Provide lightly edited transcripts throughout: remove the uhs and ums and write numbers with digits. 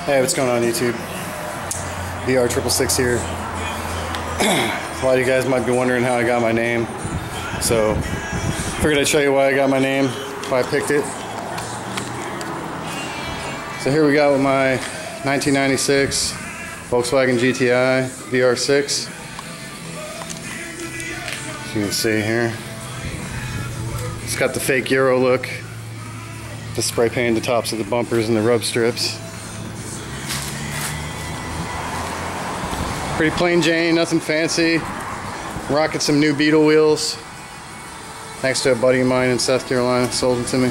Hey, what's going on YouTube? VR6 here. A lot of you guys might be wondering how I got my name, so figured I'd show you why I got my name, why I picked it. So here we go with my 1996 Volkswagen GTI VR6. As you can see here, it's got the fake Euro look. Just spray painted the tops of the bumpers and the rub strips. Pretty plain Jane, nothing fancy. Rocking some new Beetle wheels. Thanks to a buddy of mine in South Carolina, sold them to me.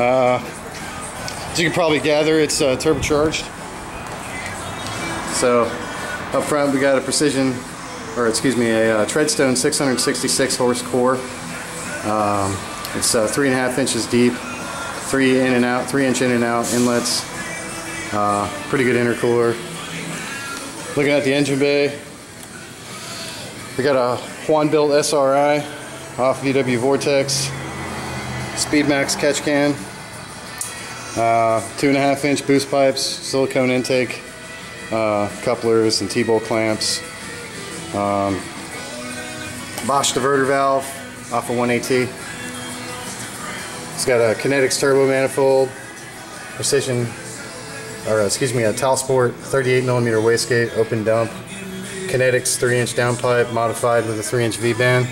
As you can probably gather, it's turbocharged. So up front we got a Treadstone 666 horse core. It's 3.5 inches deep, 3 inch in and out inlets. Pretty good intercooler. Looking at the engine bay, we got a Juan-built SRI off VW Vortex, Speedmax catch can, 2.5 inch boost pipes, silicone intake, couplers and T-bolt clamps, Bosch diverter valve off a 180. It's got a Kinetics turbo manifold, a Talsport 38mm wastegate, open dump, Kinetics 3-inch downpipe modified with a 3-inch V-band.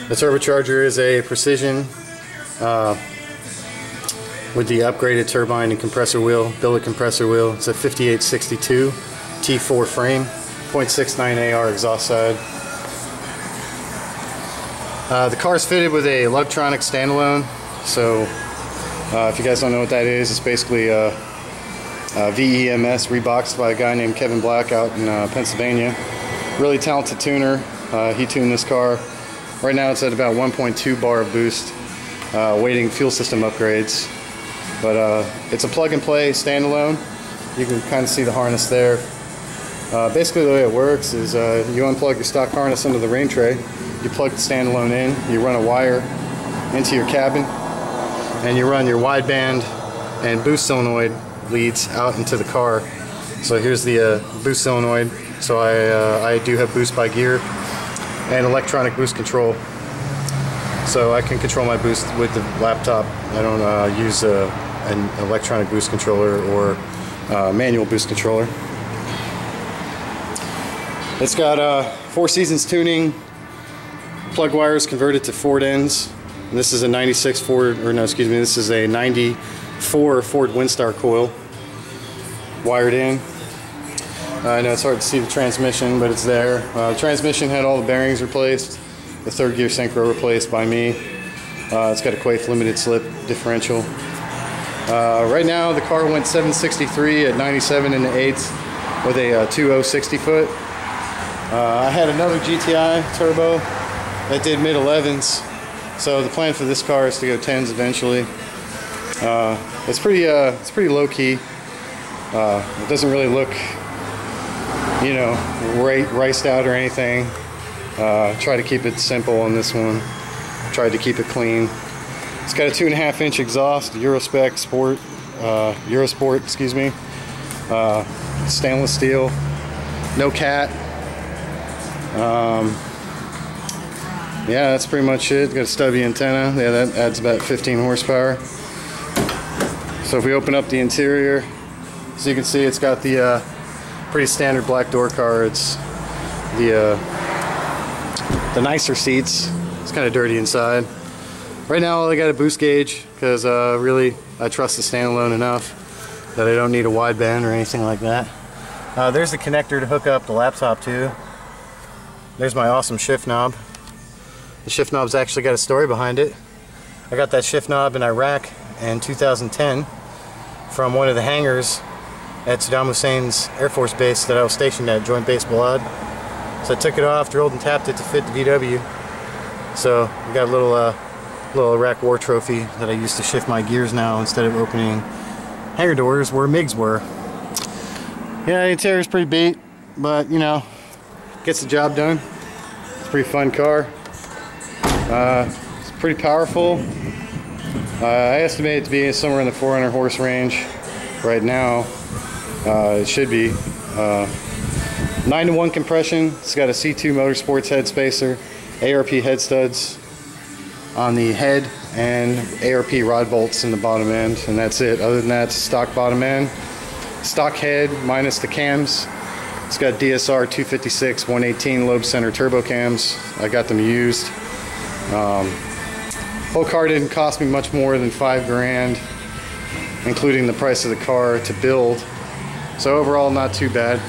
The turbocharger is a Precision with the upgraded turbine and compressor wheel, billet compressor wheel. It's a 5862 T4 frame, 0.69 AR exhaust side. The car is fitted with a electronic standalone. So if you guys don't know what that is, it's basically VEMS reboxed by a guy named Kevin Black out in Pennsylvania. Really talented tuner. He tuned this car. Right now it's at about 1.2 bar of boost, waiting fuel system upgrades. But it's a plug-and-play standalone. You can kind of see the harness there. Basically the way it works is you unplug your stock harness into the rain tray, you plug the standalone in, you run a wire into your cabin, and you run your wideband and boost solenoid leads out into the car. So here's the boost solenoid. So I do have boost by gear and electronic boost control. So I can control my boost with the laptop. I don't use an electronic boost controller or manual boost controller. It's got 4 seasons tuning, plug wires converted to Ford ends. And this is a 96 Ford, or no, excuse me, this is a 94 Ford Windstar coil wired in. I know it's hard to see the transmission, but it's there. The transmission had all the bearings replaced, the 3rd gear synchro replaced by me. It's got a Quaife limited slip differential. Right now the car went 763 at 97 in the 8th with a 2.0 60 foot. I had another GTI turbo that did mid 11s. So the plan for this car is to go 10s eventually. It's pretty low key. It doesn't really look, you know, riced out or anything. Try to keep it simple on this one. Tried to keep it clean. It's got a 2.5 inch exhaust, Eurosport, excuse me. Stainless steel, no cat. Yeah, that's pretty much it. Got a stubby antenna. Yeah, that adds about 15 horsepower. So if we open up the interior, so you can see it's got the pretty standard black door cards, the nicer seats. It's kind of dirty inside. Right now I got a boost gauge because really I trust the standalone enough that I don't need a wideband or anything like that. There's the connector to hook up the laptop to. There's my awesome shift knob. The shift knob's actually got a story behind it. I got that shift knob in Iraq in 2010 from one of the hangars at Saddam Hussein's Air Force Base that I was stationed at, Joint Base Balad. So I took it off, drilled and tapped it to fit the VW. So we got a little Iraq War trophy that I use to shift my gears now instead of opening hangar doors where MiGs were. Yeah, the interior's pretty beat, but you know, gets the job done. It's a pretty fun car. It's pretty powerful. I estimate it to be somewhere in the 400 horse range. right now. It should be 9-to-1 compression. It's got a C2 Motorsports head spacer, ARP head studs on the head, and ARP rod bolts in the bottom end, and that's it. Other than that, stock bottom end, stock head minus the cams. It's got DSR 256 118 lobe center turbo cams. I got them used. Whole car didn't cost me much more than $5 grand, including the price of the car to build. So overall, not too bad.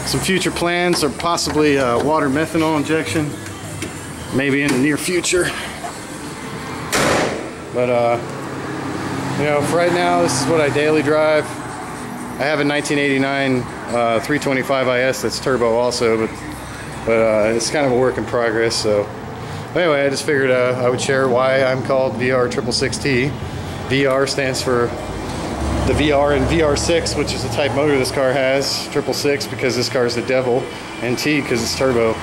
Some future plans are possibly water methanol injection, maybe in the near future. But you know, for right now, this is what I daily drive. I have a 1989 325 IS that's turbo also, but it's kind of a work in progress. So anyway, I just figured I would share why I'm called VR6T. VR stands for the VR in VR6, which is the type motor this car has. 666 because this car is the devil, and T because it's turbo.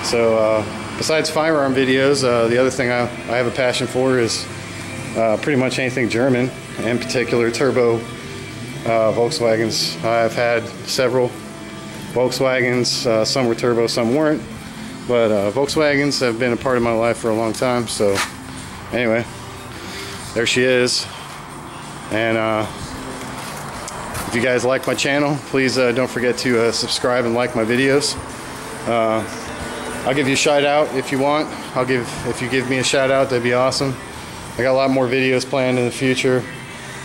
So besides firearm videos, the other thing I have a passion for is pretty much anything German, in particular turbo Volkswagens. I've had several Volkswagens, some were turbo, some weren't, but Volkswagens have been a part of my life for a long time. So anyway, there she is. And if you guys like my channel, please don't forget to subscribe and like my videos. I'll give you a shout out if you want. If you give me a shout out, that'd be awesome. I got a lot more videos planned in the future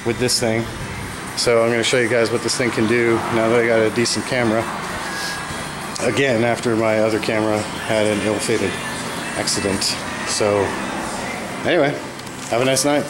with this thing. So I'm going to show you guys what this thing can do now that I got a decent camera. Again, after my other camera had an ill-fated accident. So anyway, have a nice night.